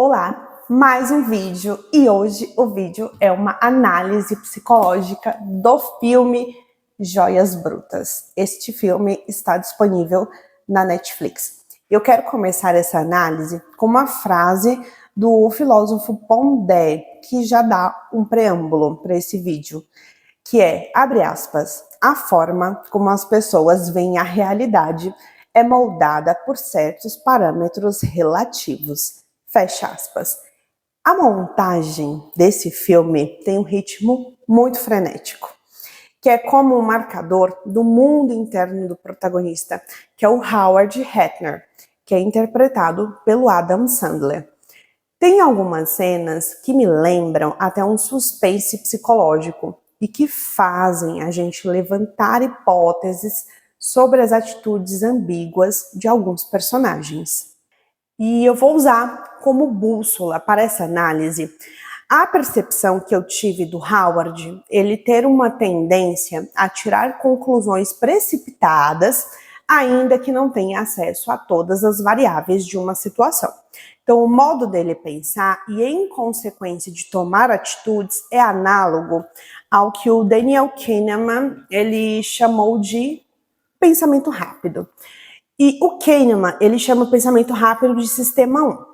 Olá, mais um vídeo e hoje o vídeo é uma análise psicológica do filme Joias Brutas. Este filme está disponível na Netflix. Eu quero começar essa análise com uma frase do filósofo Pondé, que já dá um preâmbulo para esse vídeo, que é, abre aspas, a forma como as pessoas veem a realidade é moldada por certos parâmetros relativos. Fecha aspas. A montagem desse filme tem um ritmo muito frenético, que é como um marcador do mundo interno do protagonista, que é o Howard Ratner, que é interpretado pelo Adam Sandler. Tem algumas cenas que me lembram até um suspense psicológico e que fazem a gente levantar hipóteses sobre as atitudes ambíguas de alguns personagens. E eu vou usar como bússola para essa análise a percepção que eu tive do Howard, ele ter uma tendência a tirar conclusões precipitadas, ainda que não tenha acesso a todas as variáveis de uma situação. Então, o modo dele pensar e, em consequência de tomar atitudes, é análogo ao que o Daniel Kahneman ele chamou de pensamento rápido. E o Kahneman, ele chama o pensamento rápido de sistema 1.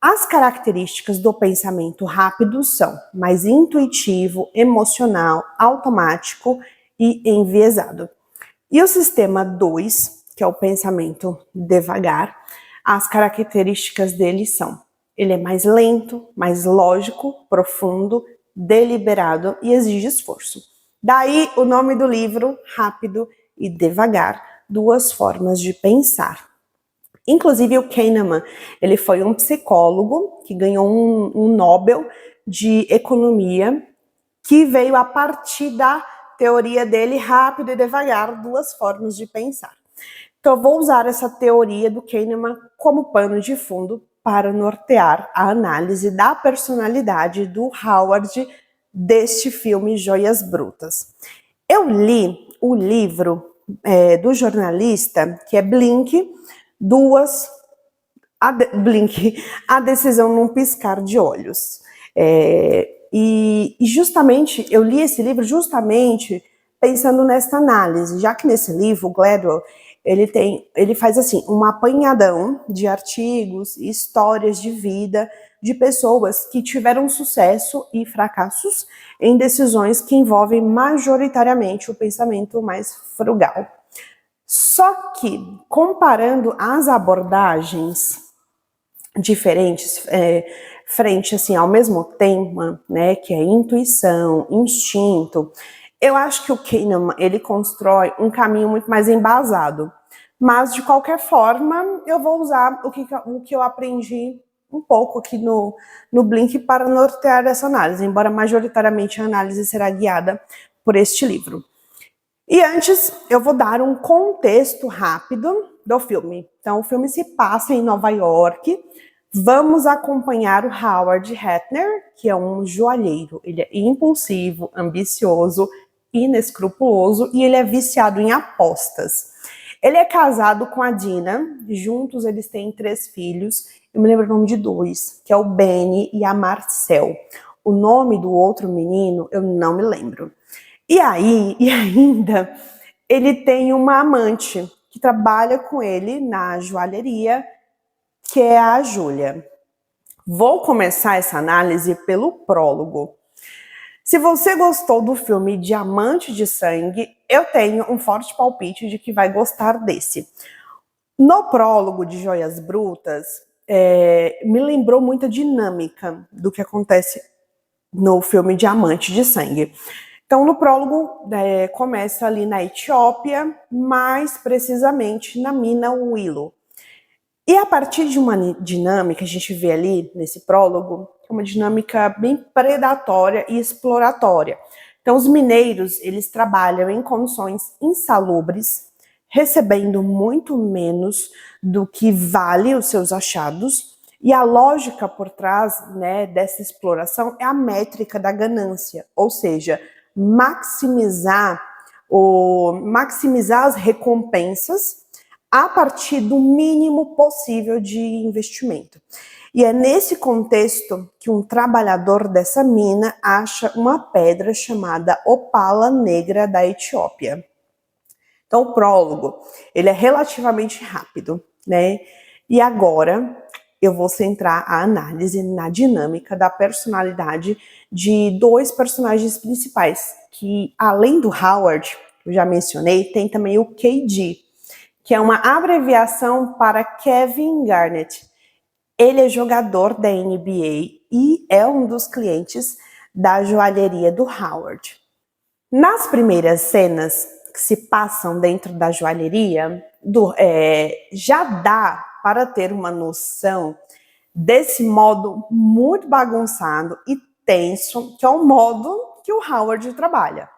As características do pensamento rápido são mais intuitivo, emocional, automático e enviesado. E o sistema 2, que é o pensamento devagar, as características dele são: ele é mais lento, mais lógico, profundo, deliberado e exige esforço. Daí o nome do livro, Rápido e Devagar, duas formas de pensar. Inclusive o Kahneman, ele foi um psicólogo que ganhou um Nobel de Economia, que veio a partir da teoria dele, rápido e devagar, duas formas de pensar. Então eu vou usar essa teoria do Kahneman como pano de fundo para nortear a análise da personalidade do Howard deste filme Joias Brutas. Eu li o livro do jornalista, que é Blink, A Decisão num Piscar de Olhos. E justamente, eu li esse livro justamente pensando nesta análise, já que nesse livro, o Gladwell, ele faz assim, um apanhadão de artigos e histórias de vida de pessoas que tiveram sucesso e fracassos em decisões que envolvem majoritariamente o pensamento mais frugal. Só que, comparando as abordagens diferentes, frente assim, ao mesmo tema, né, que é intuição, instinto, eu acho que o Kahneman, ele constrói um caminho muito mais embasado. Mas, de qualquer forma, eu vou usar o que eu aprendi um pouco aqui no Blink para nortear essa análise, embora majoritariamente a análise será guiada por este livro. E antes, eu vou dar um contexto rápido do filme. Então, o filme se passa em Nova York. Vamos acompanhar o Howard Ratner, que é um joalheiro. Ele é impulsivo, ambicioso, inescrupuloso e ele é viciado em apostas. Ele é casado com a Dina, juntos eles têm 3 filhos. Eu me lembro o nome de 2, que é o Benny e a Marcel. O nome do outro menino eu não me lembro. E ainda, ele tem uma amante que trabalha com ele na joalheria, que é a Júlia. Vou começar essa análise pelo prólogo. Se você gostou do filme Diamante de Sangue, eu tenho um forte palpite de que vai gostar desse. No prólogo de Joias Brutas, me lembrou muito a dinâmica do que acontece no filme Diamante de Sangue. Então, no prólogo, começa ali na Etiópia, mais precisamente na mina Willow. E a partir de uma dinâmica, a gente vê ali nesse prólogo, uma dinâmica bem predatória e exploratória. Então, os mineiros, eles trabalham em condições insalubres, recebendo muito menos do que vale os seus achados, e a lógica por trás, né, dessa exploração é a métrica da ganância, ou seja, maximizar as recompensas a partir do mínimo possível de investimento. E é nesse contexto que um trabalhador dessa mina acha uma pedra chamada opala negra da Etiópia. Então, o prólogo, ele é relativamente rápido, né? E agora eu vou centrar a análise na dinâmica da personalidade de dois personagens principais, que além do Howard, que eu já mencionei, tem também o KG, que é uma abreviação para Kevin Garnett. Ele é jogador da NBA e é um dos clientes da joalheria do Howard. Nas primeiras cenas que se passam dentro da joalheria, já dá para ter uma noção desse modo muito bagunçado e tenso, que é o modo que o Howard trabalha.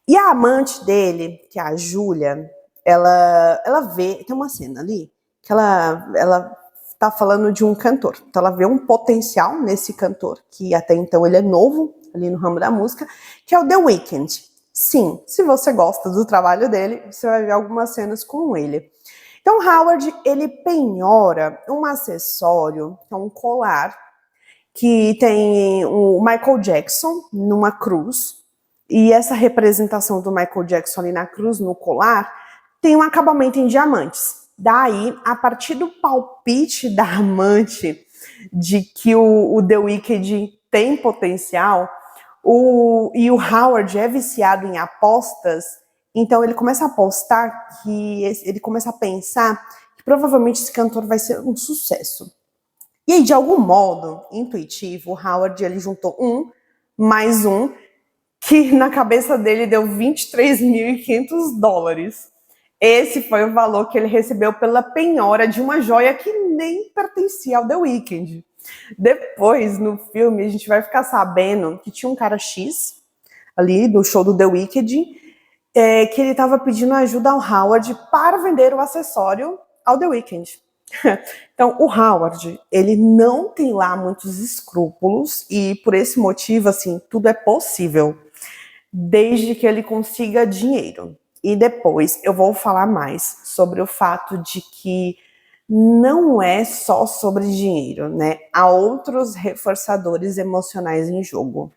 E a amante dele, que é a Julia, ela vê, tem uma cena ali, que ela tá falando de um cantor. Então ela vê um potencial nesse cantor, que até então ele é novo ali no ramo da música, que é o The Weeknd. Sim, se você gosta do trabalho dele, você vai ver algumas cenas com ele. Então Howard, ele penhora um acessório, que é um colar, que tem o Michael Jackson numa cruz, e essa representação do Michael Jackson ali na cruz, no colar, tem um acabamento em diamantes. Daí, a partir do palpite da amante de que o The Weeknd tem potencial, e o Howard é viciado em apostas, então ele começa a apostar, ele começa a pensar que provavelmente esse cantor vai ser um sucesso. E aí, de algum modo intuitivo, o Howard ele juntou mais um, que na cabeça dele deu $23.500. Esse foi o valor que ele recebeu pela penhora de uma joia que nem pertencia ao The Weeknd. Depois, no filme, a gente vai ficar sabendo que tinha um cara X, ali do show do The Weeknd, que ele estava pedindo ajuda ao Howard para vender o acessório ao The Weeknd. Então, o Howard, ele não tem lá muitos escrúpulos e por esse motivo, assim, tudo é possível, desde que ele consiga dinheiro. E depois eu vou falar mais sobre o fato de que não é só sobre dinheiro, né? Há outros reforçadores emocionais em jogo.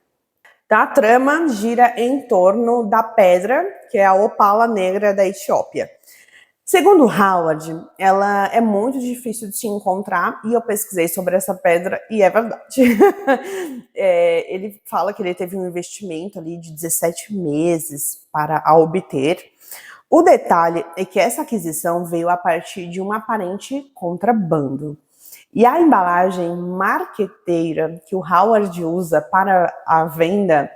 Então, a trama gira em torno da pedra, que é a opala negra da Etiópia. Segundo Howard, ela é muito difícil de se encontrar, e eu pesquisei sobre essa pedra e é verdade. Ele fala que ele teve um investimento ali de 17 meses para a obter. O detalhe é que essa aquisição veio a partir de um aparente contrabando. E a embalagem marqueteira que o Howard usa para a venda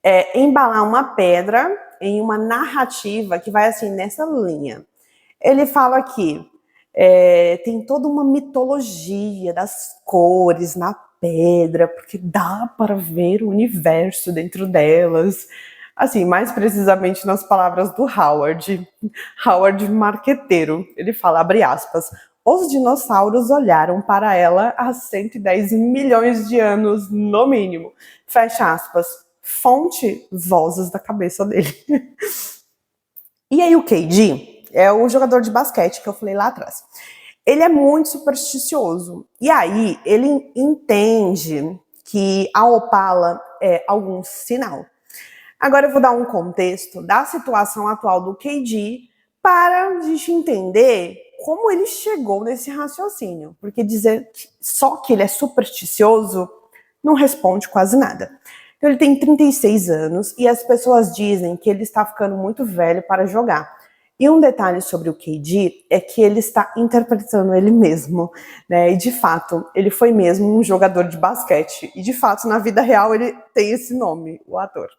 é embalar uma pedra em uma narrativa que vai assim nessa linha. Ele fala que tem toda uma mitologia das cores na pedra, porque dá para ver o universo dentro delas. Assim, mais precisamente nas palavras do Howard marqueteiro. Ele fala, abre aspas, os dinossauros olharam para ela há 110 milhões de anos, no mínimo. Fecha aspas. Fonte, vozes da cabeça dele. E aí o KG é o jogador de basquete que eu falei lá atrás. Ele é muito supersticioso. E aí ele entende que a opala é algum sinal. Agora eu vou dar um contexto da situação atual do KG para a gente entender como ele chegou nesse raciocínio. Porque dizer só que ele é supersticioso não responde quase nada. Então ele tem 36 anos e as pessoas dizem que ele está ficando muito velho para jogar. E um detalhe sobre o KG é que ele está interpretando ele mesmo, né? E de fato, ele foi mesmo um jogador de basquete. E de fato, na vida real, ele tem esse nome, o ator.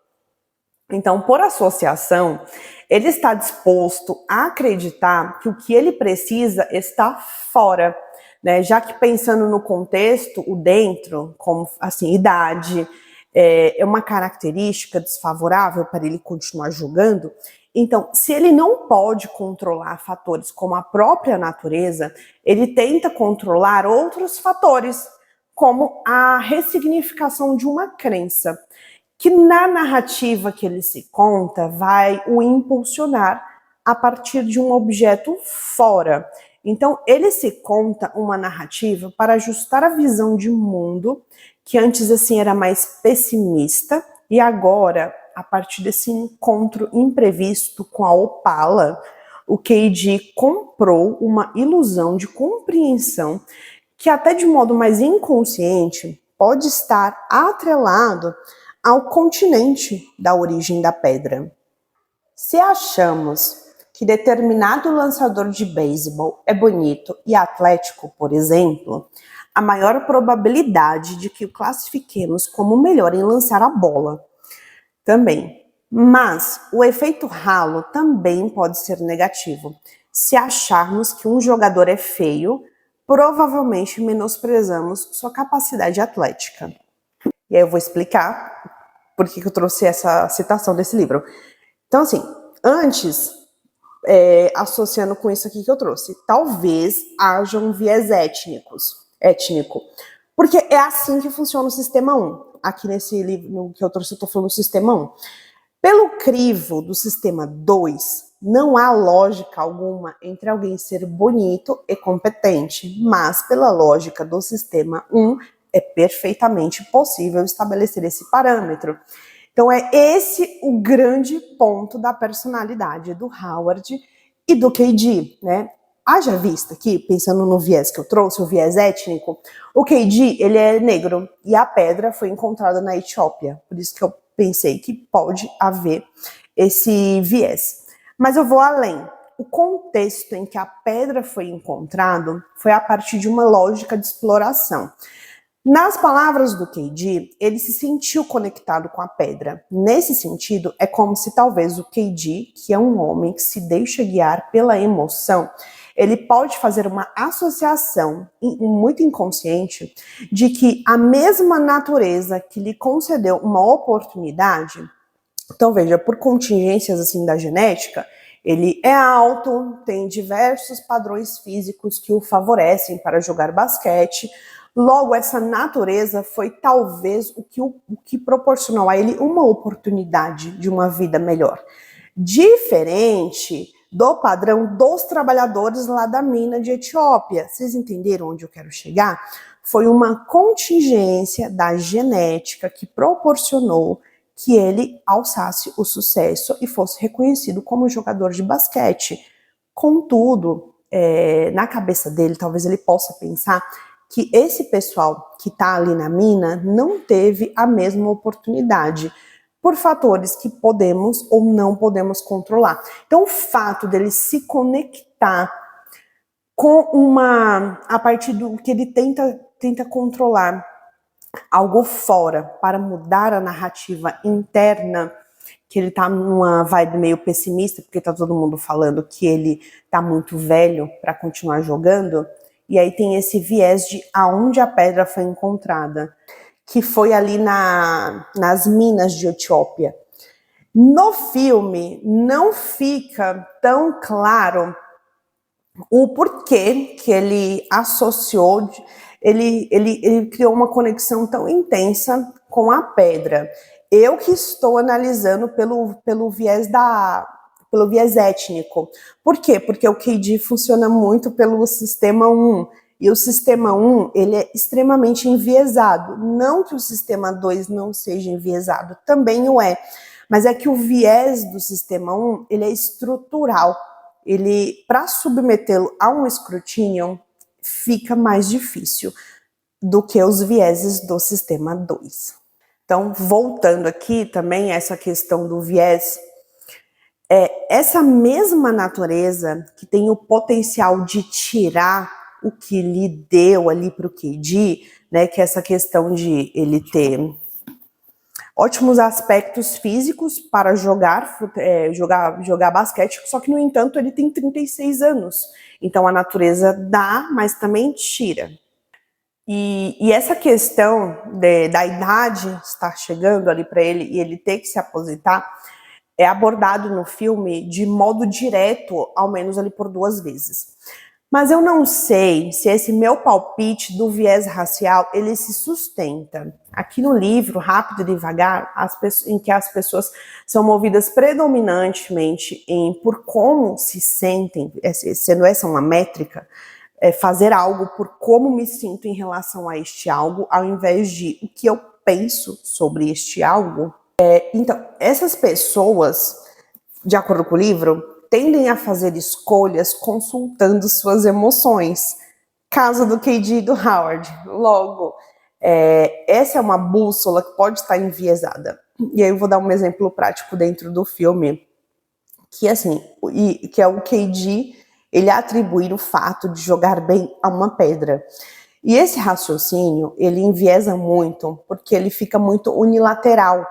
Então, por associação, ele está disposto a acreditar que o que ele precisa está fora, né? Já que pensando no contexto, o dentro, como assim, idade, é uma característica desfavorável para ele continuar jogando. Então, se ele não pode controlar fatores como a própria natureza, ele tenta controlar outros fatores, como a ressignificação de uma crença, que na narrativa que ele se conta vai o impulsionar a partir de um objeto fora. Então, ele se conta uma narrativa para ajustar a visão de mundo, que antes assim era mais pessimista, e agora, a partir desse encontro imprevisto com a Opala, o Keiji comprou uma ilusão de compreensão que até de modo mais inconsciente pode estar atrelado ao continente da origem da pedra. Se achamos que determinado lançador de beisebol é bonito e atlético, por exemplo, a maior probabilidade de que o classifiquemos como o melhor em lançar a bola também. Mas o efeito halo também pode ser negativo. Se acharmos que um jogador é feio, provavelmente menosprezamos sua capacidade atlética. E aí eu vou explicar por que eu trouxe essa citação desse livro. Então, assim, antes, associando com isso aqui que eu trouxe, talvez haja um viés étnico, porque é assim que funciona o sistema 1. Aqui nesse livro que eu trouxe, eu estou falando do sistema 1. Pelo crivo do sistema 2, não há lógica alguma entre alguém ser bonito e competente, mas pela lógica do sistema 1, é perfeitamente possível estabelecer esse parâmetro. Então é esse o grande ponto da personalidade do Howard e do Keiji, né? Haja vista aqui, pensando no viés que eu trouxe, o viés étnico, o Keiji, ele é negro e a pedra foi encontrada na Etiópia, por isso que eu pensei que pode haver esse viés. Mas eu vou além. O contexto em que a pedra foi encontrada foi a partir de uma lógica de exploração. Nas palavras do Keiji, ele se sentiu conectado com a pedra. Nesse sentido, é como se talvez o Keiji, que é um homem que se deixa guiar pela emoção, ele pode fazer uma associação muito inconsciente de que a mesma natureza que lhe concedeu uma oportunidade, então veja, por contingências assim da genética, ele é alto, tem diversos padrões físicos que o favorecem para jogar basquete. Logo, essa natureza foi talvez o que proporcionou a ele uma oportunidade de uma vida melhor. Diferente do padrão dos trabalhadores lá da mina de Etiópia. Vocês entenderam onde eu quero chegar? Foi uma contingência da genética que proporcionou que ele alçasse o sucesso e fosse reconhecido como jogador de basquete. Contudo, na cabeça dele, talvez ele possa pensar que esse pessoal que está ali na mina não teve a mesma oportunidade por fatores que podemos ou não podemos controlar. Então, o fato dele se conectar com a partir do que ele tenta controlar algo fora para mudar a narrativa interna, que ele tá numa vibe meio pessimista, porque tá todo mundo falando que ele tá muito velho para continuar jogando, e aí tem esse viés de aonde a pedra foi encontrada, que foi ali nas minas de Etiópia. No filme não fica tão claro o porquê que ele associou, ele criou uma conexão tão intensa com a pedra. Eu que estou analisando pelo viés étnico. Por quê? Porque o Keiji funciona muito pelo sistema 1. E o sistema 1, ele é extremamente enviesado. Não que o sistema 2 não seja enviesado, também o é. Mas é que o viés do sistema 1, ele é estrutural. Ele, para submetê-lo a um escrutínio, fica mais difícil do que os vieses do sistema 2. Então, voltando aqui também a essa questão do viés, essa mesma natureza que tem o potencial de tirar o que lhe deu ali para o Keiji, né, que é essa questão de ele ter ótimos aspectos físicos para jogar basquete, só que, no entanto, ele tem 36 anos. Então, a natureza dá, mas também tira. E essa questão da idade estar chegando ali para ele e ele ter que se aposentar é abordado no filme de modo direto, ao menos ali por 2 vezes. Mas eu não sei se esse meu palpite do viés racial, ele se sustenta. Aqui no livro, Rápido e Devagar, em que as pessoas são movidas predominantemente por como se sentem, sendo essa uma métrica, fazer algo por como me sinto em relação a este algo, ao invés de o que eu penso sobre este algo. Então, essas pessoas, de acordo com o livro, tendem a fazer escolhas consultando suas emoções. Caso do KD e do Howard. Logo, essa é uma bússola que pode estar enviesada. E aí eu vou dar um exemplo prático dentro do filme, que assim, que é o KD, ele atribuir o fato de jogar bem a uma pedra. E esse raciocínio, ele enviesa muito, porque ele fica muito unilateral.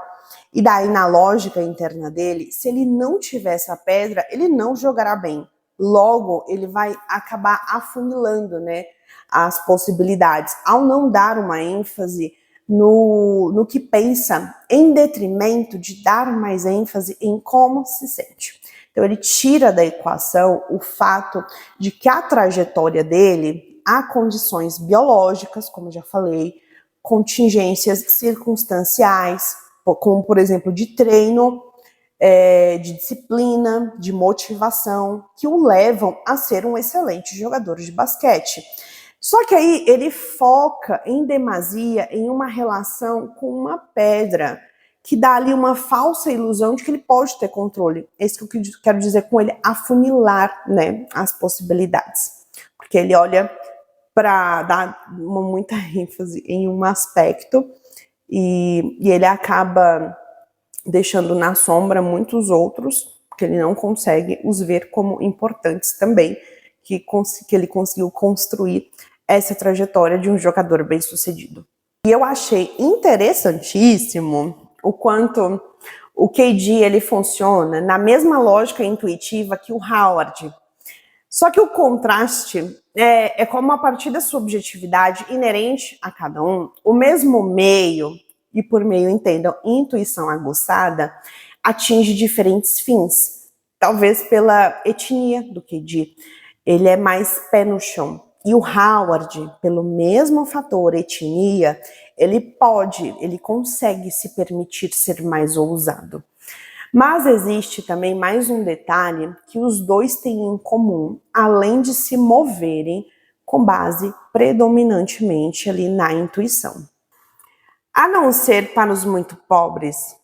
E daí, na lógica interna dele, se ele não tiver essa pedra, ele não jogará bem. Logo, ele vai acabar afunilando, né, as possibilidades, ao não dar uma ênfase no que pensa, em detrimento de dar mais ênfase em como se sente. Então, ele tira da equação o fato de que a trajetória dele há condições biológicas, como já falei, contingências circunstanciais, como, por exemplo, de treino, de disciplina, de motivação, que o levam a ser um excelente jogador de basquete. Só que aí ele foca em demasia em uma relação com uma pedra, que dá ali uma falsa ilusão de que ele pode ter controle. É isso que eu quero dizer com ele afunilar, né, as possibilidades. Porque ele olha para dar muita ênfase em um aspecto e ele acaba deixando na sombra muitos outros, porque ele não consegue os ver como importantes também, que ele conseguiu construir essa trajetória de um jogador bem-sucedido. E eu achei interessantíssimo o quanto o KD ele funciona na mesma lógica intuitiva que o Howard. Só que o contraste é como, a partir da subjetividade inerente a cada um, o mesmo meio, e por meio, entendam, intuição aguçada, atinge diferentes fins. Talvez pela etnia do KD, ele é mais pé no chão. E o Howard, pelo mesmo fator etnia, ele consegue se permitir ser mais ousado. Mas existe também mais um detalhe que os dois têm em comum, além de se moverem com base predominantemente ali na intuição. A não ser para os muito pobres,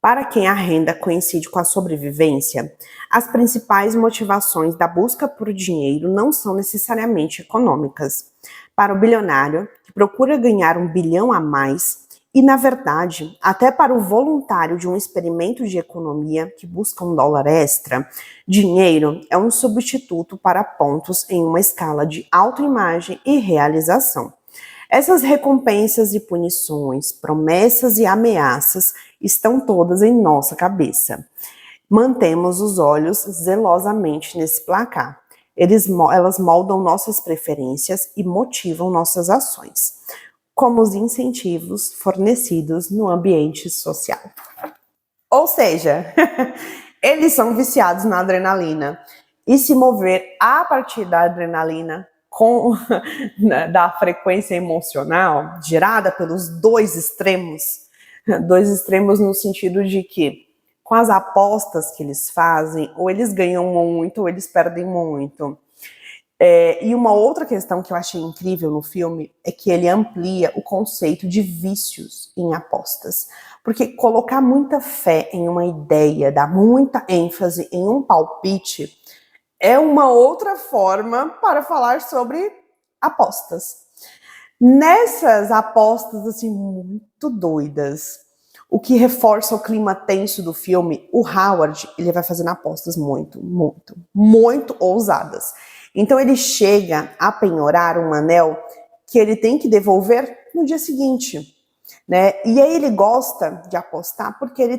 para quem a renda coincide com a sobrevivência, as principais motivações da busca por dinheiro não são necessariamente econômicas. Para o bilionário, que procura ganhar 1 bilhão a mais, e, na verdade, até para o voluntário de um experimento de economia que busca $1 extra, dinheiro é um substituto para pontos em uma escala de autoimagem e realização. Essas recompensas e punições, promessas e ameaças estão todas em nossa cabeça. Mantemos os olhos zelosamente nesse placar. Elas moldam nossas preferências e motivam nossas ações, como os incentivos fornecidos no ambiente social. Ou seja, eles são viciados na adrenalina. E se mover a partir da adrenalina, da frequência emocional gerada pelos dois extremos no sentido de que, com as apostas que eles fazem, ou eles ganham muito, ou eles perdem muito. E uma outra questão que eu achei incrível no filme é que ele amplia o conceito de vícios em apostas. Porque colocar muita fé em uma ideia, dar muita ênfase em um palpite, é uma outra forma para falar sobre apostas. Nessas apostas, assim, muito doidas, o que reforça o clima tenso do filme, o Howard, ele vai fazendo apostas muito ousadas. Então ele chega a penhorar um anel que ele tem que devolver no dia seguinte, né? E aí ele gosta de apostar porque ele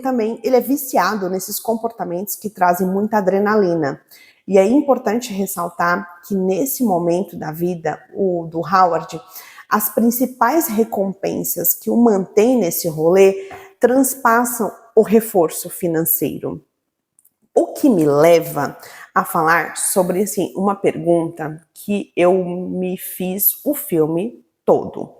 é viciado nesses comportamentos que trazem muita adrenalina. E é importante ressaltar que nesse momento da vida do Howard, as principais recompensas que o mantém nesse rolê transpassam o reforço financeiro. O que me leva a falar sobre assim, uma pergunta que eu me fiz o filme todo.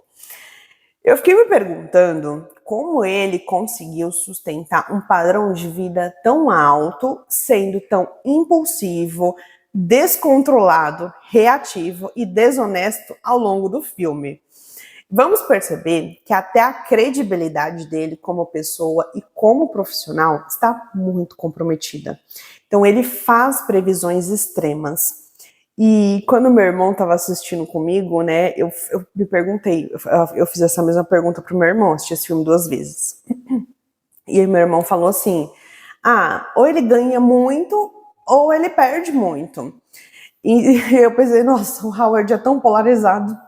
Eu fiquei me perguntando como ele conseguiu sustentar um padrão de vida tão alto, sendo tão impulsivo, descontrolado, reativo e desonesto ao longo do filme. Vamos perceber que até a credibilidade dele como pessoa e como profissional está muito comprometida. Então ele faz previsões extremas. E quando meu irmão estava assistindo comigo, né, eu me perguntei, eu fiz essa mesma pergunta pro meu irmão, assisti esse filme 2 vezes. E aí meu irmão falou assim, ou ele ganha muito, ou ele perde muito. E eu pensei, nossa, o Howard é tão polarizado.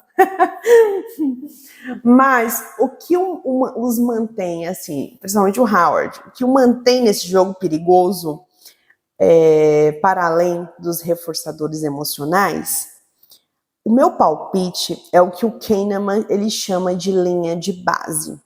Mas o que os mantém, assim, principalmente o Howard, o que o mantém nesse jogo perigoso, para além dos reforçadores emocionais, o meu palpite é o que o Kahneman ele chama de linha de base.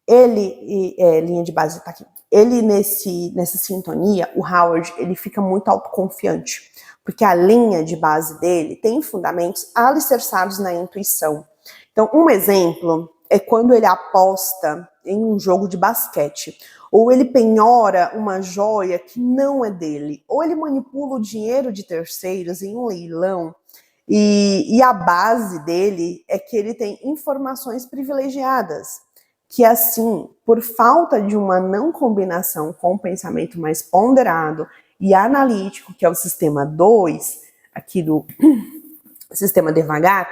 Linha de base tá aqui. Ele nessa sintonia, o Howard ele fica muito autoconfiante, porque a linha de base dele tem fundamentos alicerçados na intuição. Então, um exemplo é quando ele aposta em um jogo de basquete, ou ele penhora uma joia que não é dele, ou ele manipula o dinheiro de terceiros em um leilão, e a base dele é que ele tem informações privilegiadas, que assim, por falta de uma não combinação com o pensamento mais ponderado e analítico, que é o sistema 2, aqui do sistema devagar,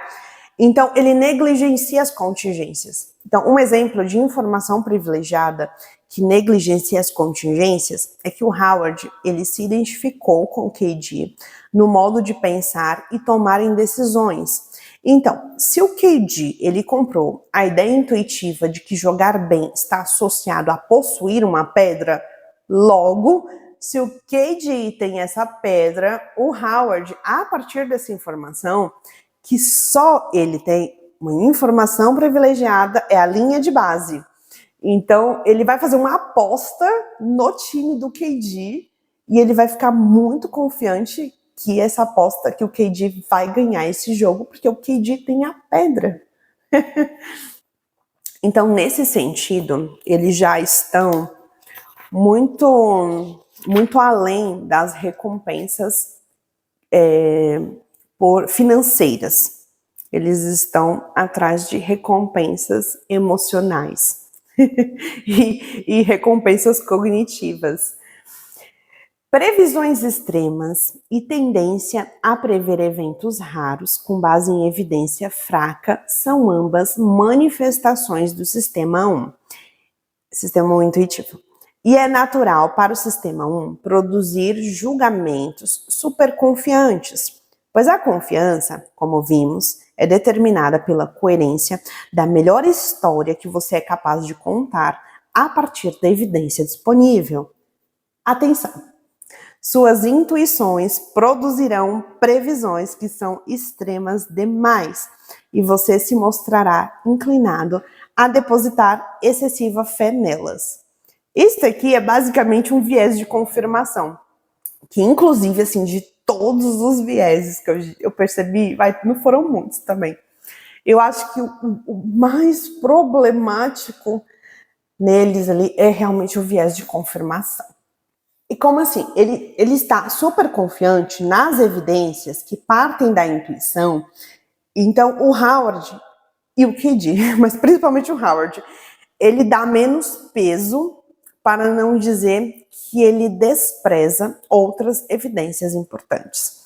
então ele negligencia as contingências. Então, um exemplo de informação privilegiada que negligencia as contingências é que o Howard ele se identificou com o KD no modo de pensar e tomar decisões. Então, se o KD ele comprou a ideia intuitiva de que jogar bem está associado a possuir uma pedra, logo, se o KD tem essa pedra, o Howard, a partir dessa informação, que só ele tem uma informação privilegiada, é a linha de base. Então, ele vai fazer uma aposta no time do KD e ele vai ficar muito confiante que essa aposta, que o KD vai ganhar esse jogo, porque o KD tem a pedra. Então, nesse sentido, eles já estão muito além das recompensas financeiras. Eles estão atrás de recompensas emocionais e recompensas cognitivas. Previsões extremas e tendência a prever eventos raros com base em evidência fraca são ambas manifestações do sistema 1, sistema 1 intuitivo. E é natural para o sistema 1 produzir julgamentos superconfiantes, pois a confiança, como vimos, é determinada pela coerência da melhor história que você é capaz de contar a partir da evidência disponível. Atenção! Suas intuições produzirão previsões que são extremas demais e você se mostrará inclinado a depositar excessiva fé nelas. Isso aqui é basicamente um viés de confirmação, que inclusive, assim, de todos os vieses que eu percebi, não foram muitos também. Eu acho que o mais problemático neles ali é realmente o viés de confirmação. E como assim? Ele está super confiante nas evidências que partem da intuição. Então, o Howard e o KD, mas principalmente o Howard, ele dá menos peso, para não dizer que ele despreza outras evidências importantes.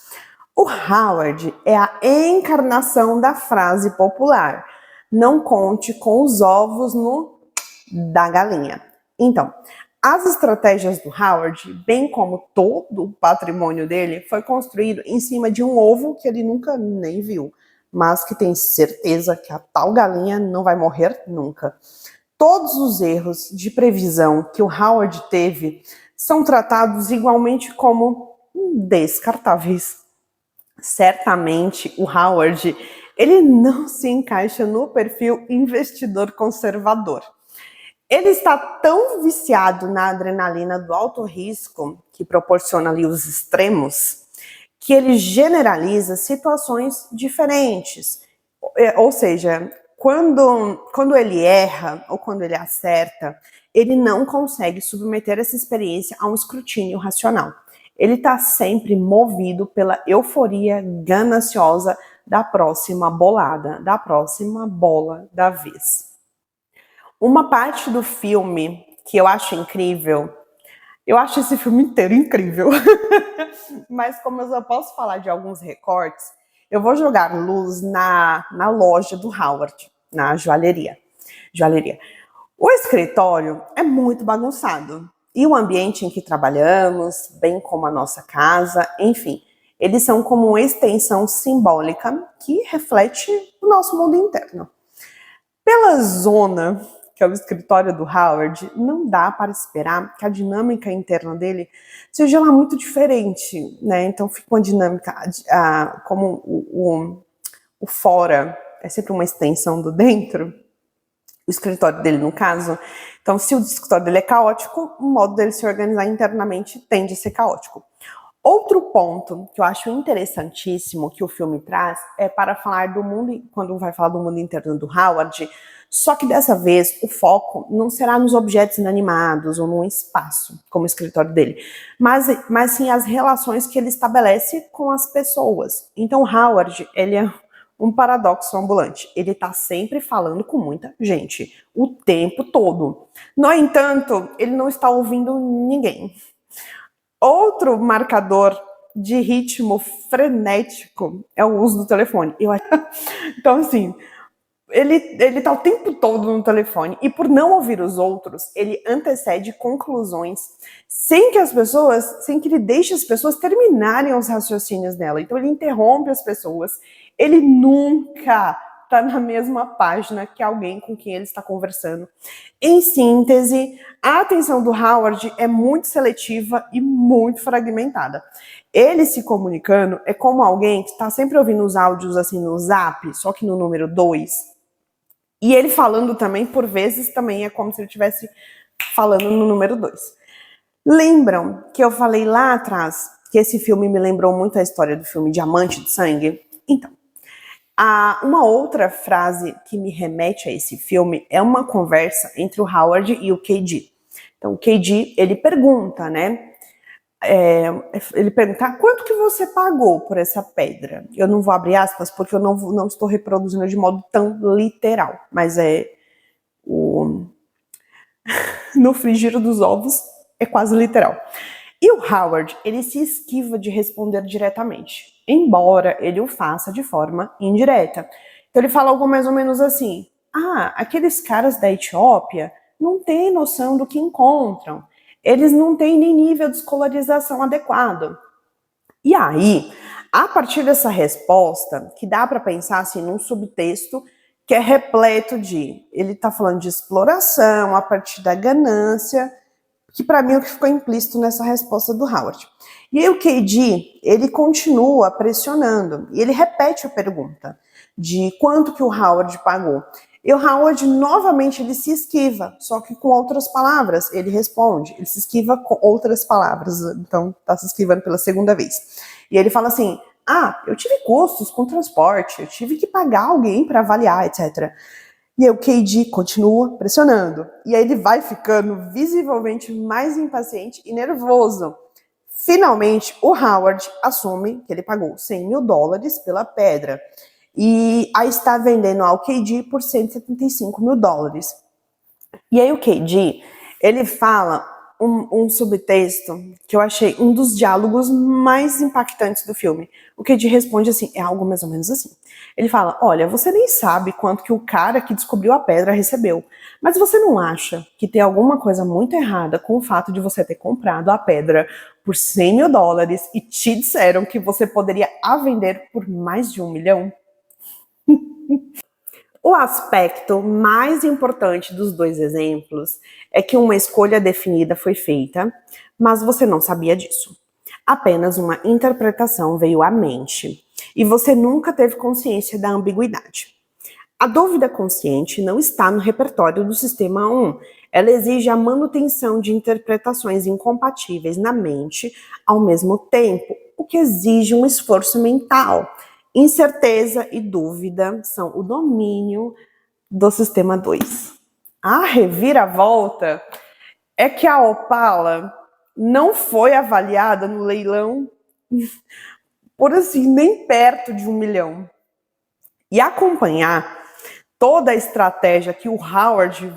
O Howard é a encarnação da frase popular: não conte com os ovos da galinha. Então, as estratégias do Howard, bem como todo o patrimônio dele, foi construído em cima de um ovo que ele nunca nem viu, mas que tem certeza que a tal galinha não vai morrer nunca. Todos os erros de previsão que o Howard teve são tratados igualmente como descartáveis. Certamente o Howard, ele não se encaixa no perfil investidor conservador. Ele está tão viciado na adrenalina do alto risco, que proporciona ali os extremos, que ele generaliza situações diferentes. Ou seja, quando ele erra ou quando ele acerta, ele não consegue submeter essa experiência a um escrutínio racional. Ele está sempre movido pela euforia gananciosa da próxima bolada, da próxima bola da vez. Uma parte do filme que eu acho incrível, eu acho esse filme inteiro incrível, mas como eu só posso falar de alguns recortes, eu vou jogar luz na loja do Howard, na joalheria. O escritório é muito bagunçado. E o ambiente em que trabalhamos, bem como a nossa casa, enfim, eles são como uma extensão simbólica que reflete o nosso mundo interno. Pela zona, que é o escritório do Howard, não dá para esperar que a dinâmica interna dele seja lá muito diferente, né? Então fica uma dinâmica como o fora é sempre uma extensão do dentro, o escritório dele no caso. Então, se o escritório dele é caótico, o modo dele se organizar internamente tende a ser caótico. Outro ponto que eu acho interessantíssimo que o filme traz é para falar do mundo, quando vai falar do mundo interno do Howard, só que dessa vez o foco não será nos objetos inanimados ou no espaço, como o escritório dele, mas sim as relações que ele estabelece com as pessoas. Então, Howard, ele é um paradoxo ambulante. Ele está sempre falando com muita gente, o tempo todo. No entanto, ele não está ouvindo ninguém. Outro marcador de ritmo frenético é o uso do telefone. Então, assim, ele tá o tempo todo no telefone e por não ouvir os outros, ele antecede conclusões sem que ele deixe as pessoas terminarem os raciocínios dela. Então ele interrompe as pessoas, ele nunca tá na mesma página que alguém com quem ele está conversando. Em síntese, a atenção do Howard é muito seletiva e muito fragmentada. Ele se comunicando é como alguém que está sempre ouvindo os áudios assim no Zap, só que no número 2. E ele falando também, por vezes, também é como se ele estivesse falando no número 2. Lembram que eu falei lá atrás que esse filme me lembrou muito a história do filme Diamante de Sangue? Então, uma outra frase que me remete a esse filme é uma conversa entre o Howard e o KG. Então, o KG, ele pergunta, né? Ele pergunta, quanto que você pagou por essa pedra? Eu não vou abrir aspas porque eu não estou reproduzindo de modo tão literal, mas no frigir dos ovos é quase literal. E o Howard, ele se esquiva de responder diretamente, embora ele o faça de forma indireta. Então ele fala algo mais ou menos assim, aqueles caras da Etiópia não têm noção do que encontram. Eles não têm nem nível de escolarização adequado. E aí, a partir dessa resposta, que dá para pensar assim num subtexto que é repleto ele está falando de exploração a partir da ganância, que para mim é o que ficou implícito nessa resposta do Howard. E aí o KG, ele continua pressionando, e ele repete a pergunta de quanto que o Howard pagou. E o Howard, novamente, ele se esquiva, só que com outras palavras. Ele responde, ele se esquiva com outras palavras, então tá se esquivando pela segunda vez. E ele fala assim, eu tive custos com transporte, eu tive que pagar alguém para avaliar, etc. E aí o KG continua pressionando. E aí ele vai ficando visivelmente mais impaciente e nervoso. Finalmente, o Howard assume que ele pagou $100 mil pela pedra. E aí está vendendo ao KG por $175 mil. E aí o KG, ele fala um subtexto que eu achei um dos diálogos mais impactantes do filme. O KG responde assim, é algo mais ou menos assim. Ele fala, olha, você nem sabe quanto que o cara que descobriu a pedra recebeu, mas você não acha que tem alguma coisa muito errada com o fato de você ter comprado a pedra por $100 mil e te disseram que você poderia a vender por mais de $1 milhão? O aspecto mais importante dos dois exemplos é que uma escolha definida foi feita, mas você não sabia disso. Apenas uma interpretação veio à mente e você nunca teve consciência da ambiguidade. A dúvida consciente não está no repertório do sistema 1. Ela exige a manutenção de interpretações incompatíveis na mente ao mesmo tempo, o que exige um esforço mental. Incerteza e dúvida são o domínio do sistema 2. A reviravolta é que a Opala não foi avaliada no leilão por assim, nem perto de 1 milhão. E acompanhar toda a estratégia que o Howard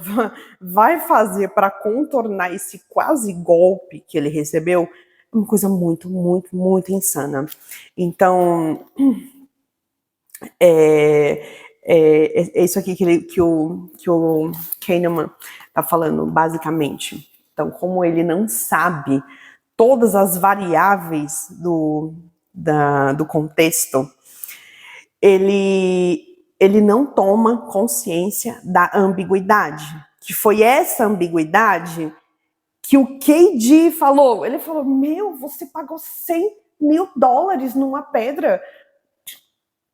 vai fazer para contornar esse quase golpe que ele recebeu é uma coisa muito, muito, muito insana. Então, é isso aqui que o Kahneman está falando, basicamente. Então, como ele não sabe todas as variáveis do contexto, ele não toma consciência da ambiguidade, que foi essa ambiguidade que o KD falou. Ele falou, você pagou $100 mil numa pedra.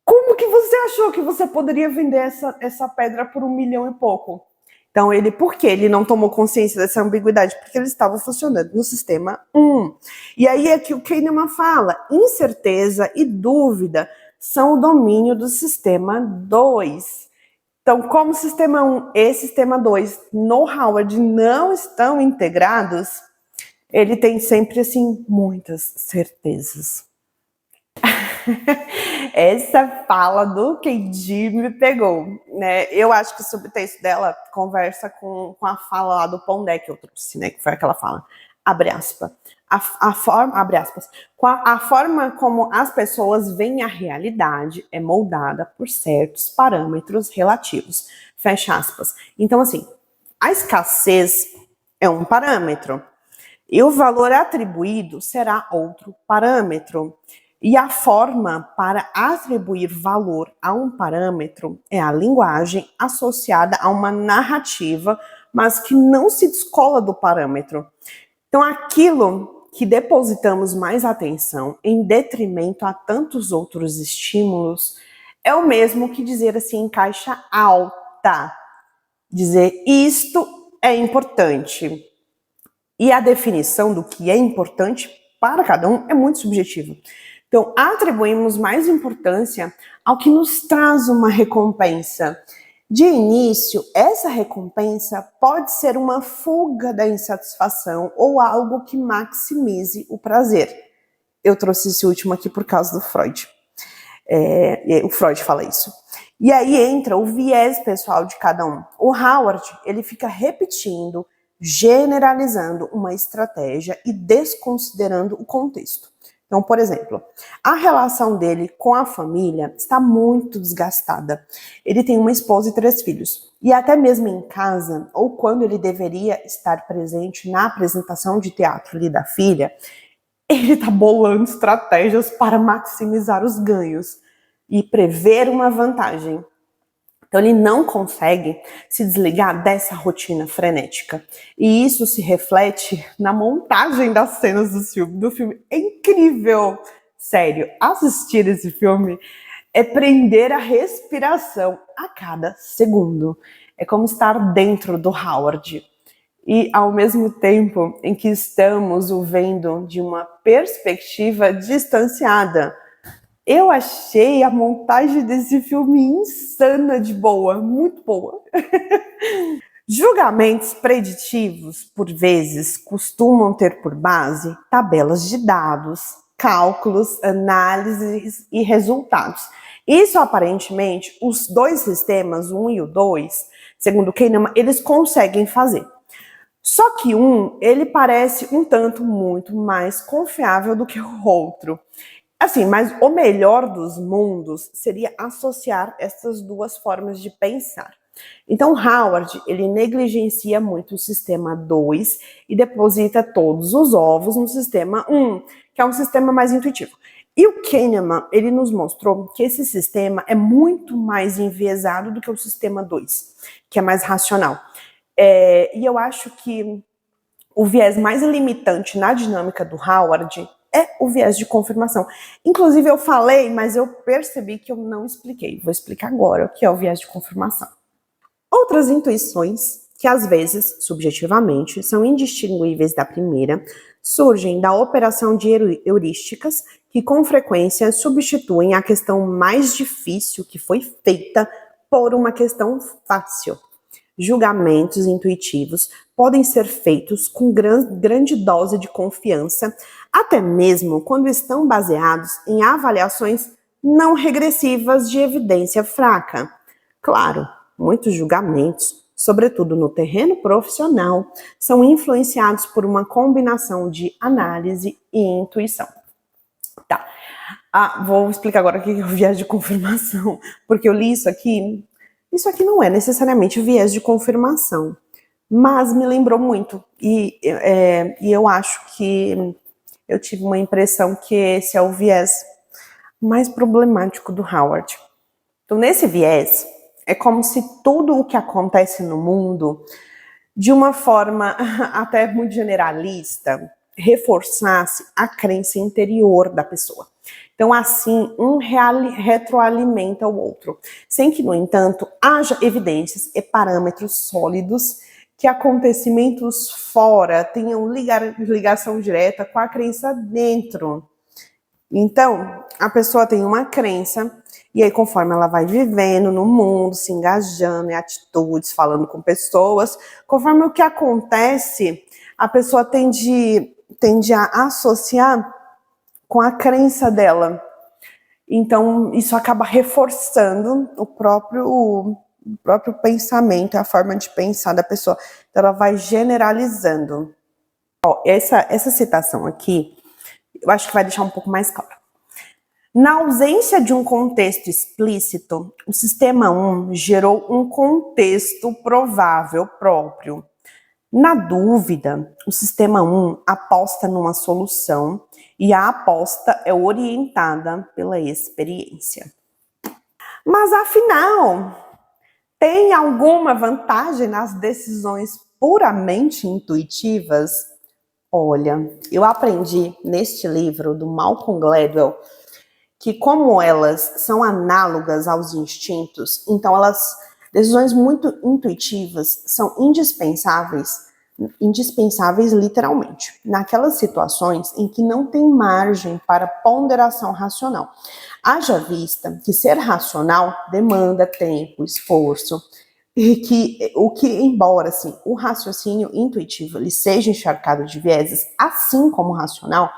Como que você achou que você poderia vender essa pedra por 1 milhão e pouco? Então, por que ele não tomou consciência dessa ambiguidade? Porque ele estava funcionando no sistema 1. E aí é que o Kahneman fala, incerteza e dúvida são o domínio do sistema 2. Então, como o sistema 1 e sistema 2 no Howard não estão integrados, ele tem sempre, assim, muitas certezas. Essa fala do KD me pegou, né? Eu acho que o subtexto dela conversa com a fala lá do Pondé que eu trouxe, né? Que foi aquela fala, abre aspas. Abre aspas. A forma como as pessoas veem a realidade é moldada por certos parâmetros relativos. Fecha aspas. Então, assim, a escassez é um parâmetro e o valor atribuído será outro parâmetro. E a forma para atribuir valor a um parâmetro é a linguagem associada a uma narrativa, mas que não se descola do parâmetro. Então, aquilo que depositamos mais atenção em detrimento a tantos outros estímulos é o mesmo que dizer assim em caixa alta. Dizer isto é importante. E a definição do que é importante para cada um é muito subjetiva. Então, atribuímos mais importância ao que nos traz uma recompensa. De início, essa recompensa pode ser uma fuga da insatisfação ou algo que maximize o prazer. Eu trouxe esse último aqui por causa do Freud. O Freud fala isso. E aí entra o viés pessoal de cada um. O Howard, ele fica repetindo, generalizando uma estratégia e desconsiderando o contexto. Então, por exemplo, a relação dele com a família está muito desgastada. Ele tem uma esposa e 3 filhos. E até mesmo em casa, ou quando ele deveria estar presente na apresentação de teatro ali da filha, ele está bolando estratégias para maximizar os ganhos e prever uma vantagem. Então, ele não consegue se desligar dessa rotina frenética. E isso se reflete na montagem das cenas do filme. É incrível! Sério, assistir esse filme é prender a respiração a cada segundo. É como estar dentro do Howard. E, ao mesmo tempo em que estamos o vendo de uma perspectiva distanciada. Eu achei a montagem desse filme insana de boa, muito boa. Julgamentos preditivos, por vezes, costumam ter por base tabelas de dados, cálculos, análises e resultados. Isso, aparentemente, os 2 sistemas, o 1 e o 2, segundo Kahneman, eles conseguem fazer. Só que ele parece um tanto muito mais confiável do que o outro. Assim, mas o melhor dos mundos seria associar essas 2 formas de pensar. Então, Howard, ele negligencia muito o sistema 2 e deposita todos os ovos no sistema 1, que é um sistema mais intuitivo. E o Kahneman, ele nos mostrou que esse sistema é muito mais enviesado do que o sistema 2, que é mais racional. E eu acho que o viés mais limitante na dinâmica do Howard é o viés de confirmação. Inclusive eu falei, mas eu percebi que eu não expliquei. Vou explicar agora o que é o viés de confirmação. Outras intuições, que às vezes, subjetivamente, são indistinguíveis da primeira, surgem da operação de heurísticas que com frequência substituem a questão mais difícil que foi feita por uma questão fácil. Julgamentos intuitivos podem ser feitos com grande dose de confiança, até mesmo quando estão baseados em avaliações não regressivas de evidência fraca. Claro, muitos julgamentos, sobretudo no terreno profissional, são influenciados por uma combinação de análise e intuição. Tá. Vou explicar agora o que é o viés de confirmação, porque eu li isso aqui. Isso aqui não é necessariamente viés de confirmação, mas me lembrou muito. E eu acho que eu tive uma impressão que esse é o viés mais problemático do Howard. Então, nesse viés, é como se tudo o que acontece no mundo, de uma forma até muito generalista, reforçasse a crença interior da pessoa. Então, assim, um retroalimenta o outro, sem que, no entanto, haja evidências e parâmetros sólidos que acontecimentos fora tenham ligação direta com a crença dentro. Então, a pessoa tem uma crença, e aí conforme ela vai vivendo no mundo, se engajando em atitudes, falando com pessoas, conforme o que acontece, a pessoa tende a associar com a crença dela. Então, isso acaba reforçando o próprio pensamento, a forma de pensar da pessoa. Então, ela vai generalizando. Essa citação aqui, eu acho que vai deixar um pouco mais claro. Na ausência de um contexto explícito, o sistema 1 gerou um contexto provável próprio. Na dúvida, o sistema 1 aposta numa solução e a aposta é orientada pela experiência. Mas afinal, tem alguma vantagem nas decisões puramente intuitivas? Olha, eu aprendi neste livro do Malcolm Gladwell que como elas são análogas aos instintos, então decisões muito intuitivas são indispensáveis literalmente, naquelas situações em que não tem margem para ponderação racional. Haja vista que ser racional demanda tempo, esforço, e embora assim, o raciocínio intuitivo ele seja encharcado de vieses, assim como o racional,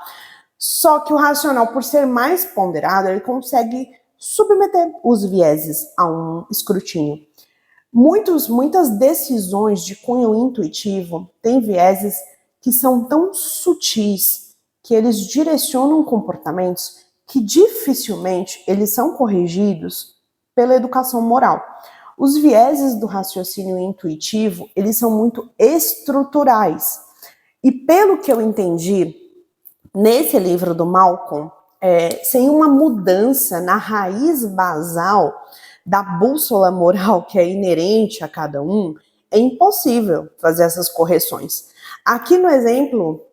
só que o racional, por ser mais ponderado, ele consegue submeter os vieses a um escrutínio. Muitas decisões de cunho intuitivo têm vieses que são tão sutis que eles direcionam comportamentos que dificilmente eles são corrigidos pela educação moral. Os vieses do raciocínio intuitivo, eles são muito estruturais. E pelo que eu entendi, nesse livro do Malcolm, sem uma mudança na raiz basal da bússola moral que é inerente a cada um, é impossível fazer essas correções. Aqui no exemplo,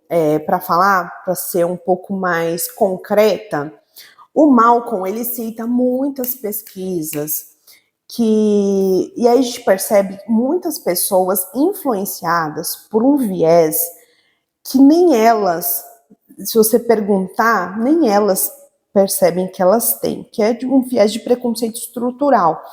para ser um pouco mais concreta, o Malcolm ele cita muitas pesquisas e aí a gente percebe muitas pessoas influenciadas por um viés que nem elas, se você perguntar, nem elas percebem que elas têm, que é de um viés de preconceito estrutural.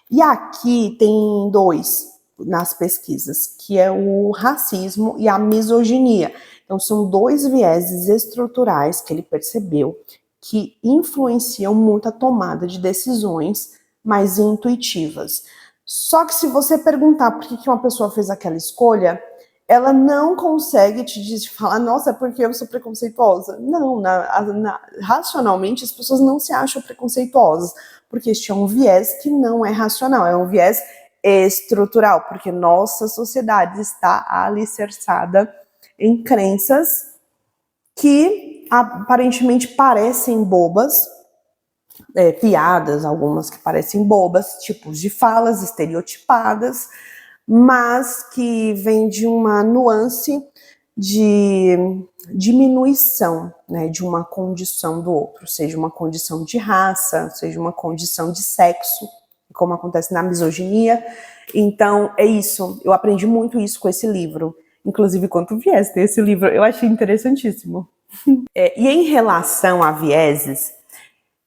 E aqui tem dois nas pesquisas, que é o racismo e a misoginia. Então são dois vieses estruturais que ele percebeu que influenciam muito a tomada de decisões mais intuitivas. Só que se você perguntar por que uma pessoa fez aquela escolha, ela não consegue te falar, nossa, é porque eu sou preconceituosa. Não, racionalmente as pessoas não se acham preconceituosas, porque este é um viés que não é racional, é um viés estrutural, porque nossa sociedade está alicerçada em crenças que aparentemente parecem bobas, piadas, algumas que parecem bobas, tipos de falas estereotipadas, mas que vem de uma nuance de diminuição, né, de uma condição do outro, seja uma condição de raça, seja uma condição de sexo, como acontece na misoginia. Então, é isso. Eu aprendi muito isso com esse livro. Inclusive, quanto viés tem esse livro, eu achei interessantíssimo. E em relação a vieses,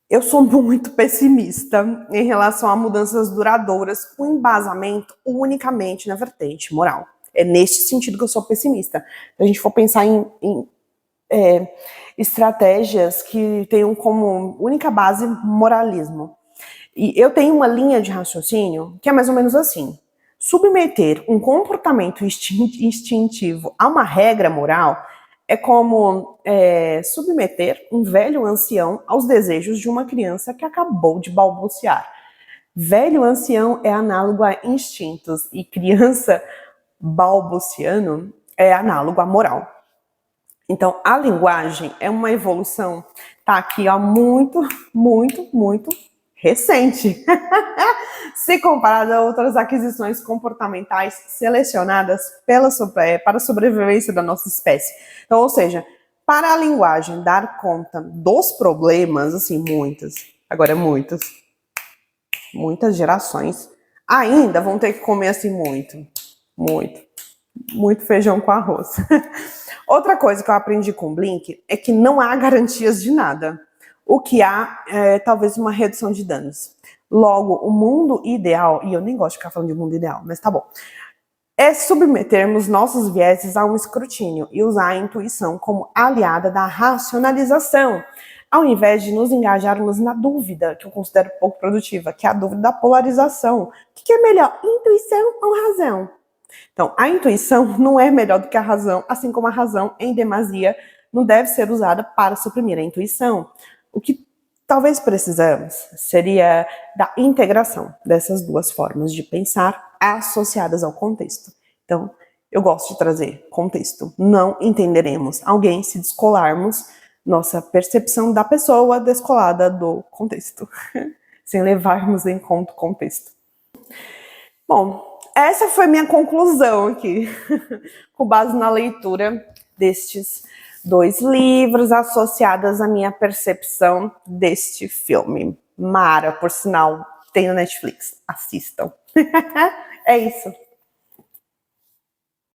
eu sou muito pessimista em relação a mudanças duradouras com embasamento unicamente na vertente moral. É neste sentido que eu sou pessimista. Se a gente for pensar em estratégias que tenham como única base moralismo. E eu tenho uma linha de raciocínio que é mais ou menos assim. Submeter um comportamento instintivo a uma regra moral é como submeter um velho ancião aos desejos de uma criança que acabou de balbuciar. Velho ancião é análogo a instintos e criança balbuciano é análogo à moral. Então, a linguagem é uma evolução, tá aqui, ó, muito recente, se comparada a outras aquisições comportamentais selecionadas para a sobrevivência da nossa espécie. Então, ou seja, para a linguagem dar conta dos problemas, assim, muitas gerações ainda vão ter que comer assim muito feijão com arroz. Outra coisa que eu aprendi com o Blink é que não há garantias de nada. O que há é talvez uma redução de danos. Logo, o mundo ideal, e eu nem gosto de ficar falando de mundo ideal, mas tá bom, é submetermos nossos vieses a um escrutínio e usar a intuição como aliada da racionalização, ao invés de nos engajarmos na dúvida, que eu considero pouco produtiva, que é a dúvida da polarização. O que é melhor, intuição ou razão? Então, a intuição não é melhor do que a razão, assim como a razão, em demasia, não deve ser usada para suprimir a intuição. O que talvez precisamos seria da integração dessas duas formas de pensar associadas ao contexto. Então, eu gosto de trazer contexto. Não entenderemos alguém se descolarmos nossa percepção da pessoa descolada do contexto, sem levarmos em conta o contexto. Bom, essa foi minha conclusão aqui, com base na leitura destes 2 livros associadas à minha percepção deste filme. Mara, por sinal, tem no Netflix. Assistam. É isso.